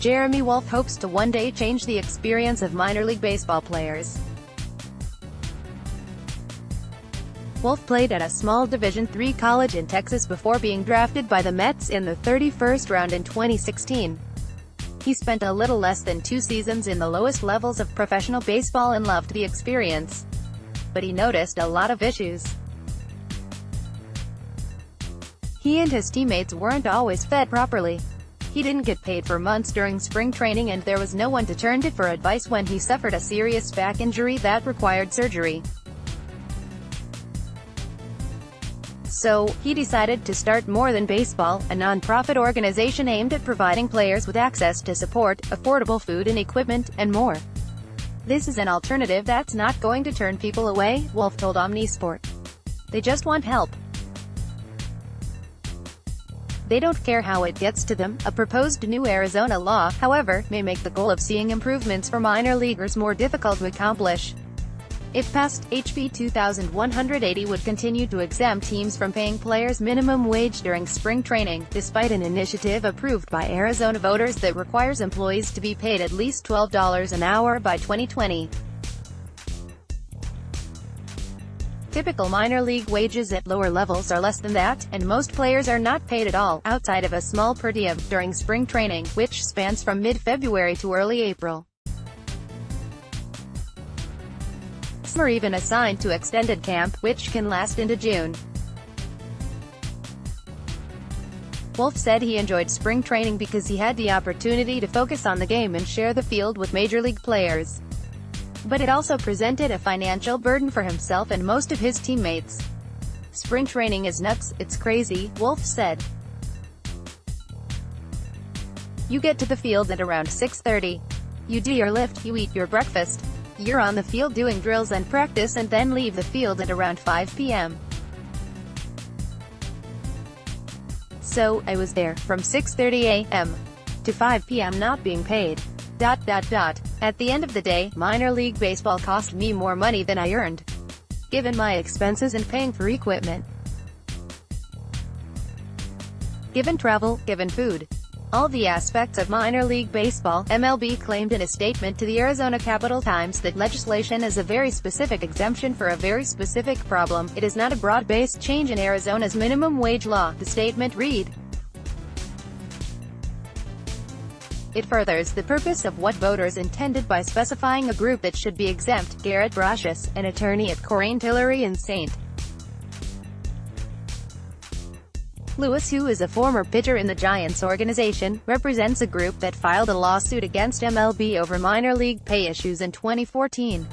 Jeremy Wolff hopes to one day change the experience of minor league baseball players. Wolff played at a small Division III college in Texas before being drafted by the Mets in the 31st round in 2016. He spent a little less than 2 seasons in the lowest levels of professional baseball and loved the experience. But he noticed a lot of issues. He and his teammates weren't always fed properly. He didn't get paid for months during spring training, and there was no one to turn to for advice when he suffered a serious back injury that required surgery. So, he decided to start More Than Baseball, a non-profit organization aimed at providing players with access to support, affordable food and equipment, and more. "This is an alternative that's not going to turn people away," Wolff told Omnisport. "They just want help. They don't care how it gets to them." A proposed new Arizona law, however, may make the goal of seeing improvements for minor leaguers more difficult to accomplish. If passed, HB 2180 would continue to exempt teams from paying players minimum wage during spring training, despite an initiative approved by Arizona voters that requires employees to be paid at least $12 an hour by 2020. Typical minor league wages at lower levels are less than that, and most players are not paid at all, outside of a small per diem, during spring training, which spans from mid-February to early April. Some are even assigned to extended camp, which can last into June. Wolff said he enjoyed spring training because he had the opportunity to focus on the game and share the field with major league players. But it also presented a financial burden for himself and most of his teammates. "Spring training is nuts, it's crazy," Wolff said. "You get to the field at around 6:30. You do your lift, you eat your breakfast. You're on the field doing drills and practice, and then leave the field at around 5 p.m. So, I was there, from 6:30 a.m. to 5 p.m. not being paid. At the end of the day, minor league baseball cost me more money than I earned, given my expenses and paying for equipment, given travel, given food. All the aspects of minor league baseball." MLB claimed in a statement to the Arizona Capital Times that legislation is a very specific exemption for a very specific problem. "It is not a broad-based change in Arizona's minimum wage law," the statement read. "It furthers the purpose of what voters intended by specifying a group that should be exempt." Garrett Brocious, an attorney at Corain Tillery in St. Louis, who is a former pitcher in the Giants organization, represents a group that filed a lawsuit against MLB over minor league pay issues in 2014.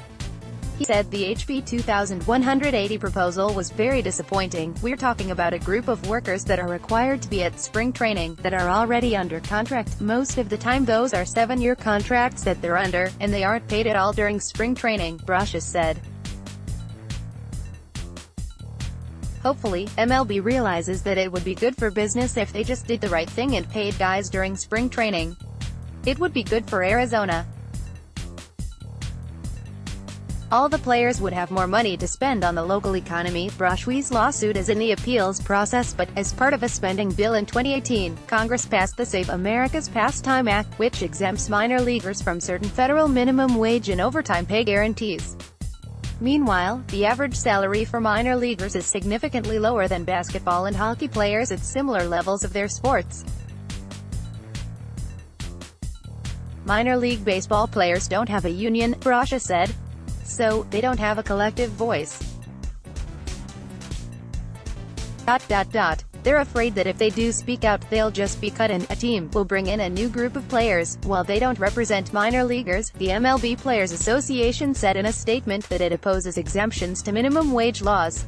He said the HB 2180 proposal was very disappointing. "We're talking about a group of workers that are required to be at spring training, that are already under contract. Most of the time those are 7-year contracts that they're under, and they aren't paid at all during spring training," Brocious said. Hopefully, MLB realizes that it would be good for business if they just did the right thing and paid guys during spring training. It would be good for Arizona. All the players would have more money to spend on the local economy. Brocious's lawsuit is in the appeals process, but, as part of a spending bill in 2018, Congress passed the Save America's Pastime Act, which exempts minor leaguers from certain federal minimum wage and overtime pay guarantees. Meanwhile, the average salary for minor leaguers is significantly lower than basketball and hockey players at similar levels of their sports. "Minor league baseball players don't have a union," Brocious said. "So, they don't have a collective voice. They're afraid that if they do speak out, they'll just be cut and a team will bring in a new group of players. While they don't represent minor leaguers," the MLB Players Association said in a statement that it opposes exemptions to minimum wage laws.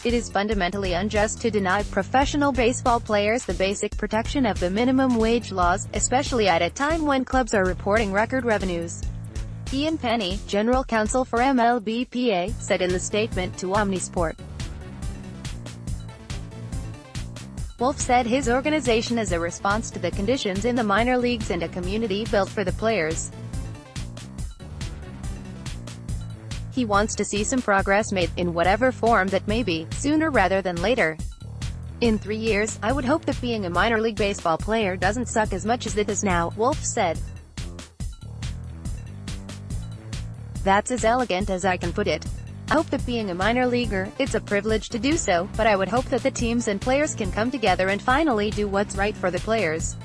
"It is fundamentally unjust to deny professional baseball players the basic protection of the minimum wage laws, especially at a time when clubs are reporting record revenues." Ian Penny, general counsel for MLBPA, said in the statement to Omnisport. Wolff said his organization is a response to the conditions in the minor leagues and a community built for the players. He wants to see some progress made, in whatever form that may be, sooner rather than later. In 3 years, I would hope that being a minor league baseball player doesn't suck as much as it does now, Wolf said. That's as elegant as I can put it. I hope that being a minor leaguer, it's a privilege to do so, but I would hope that the teams and players can come together and finally do what's right for the players.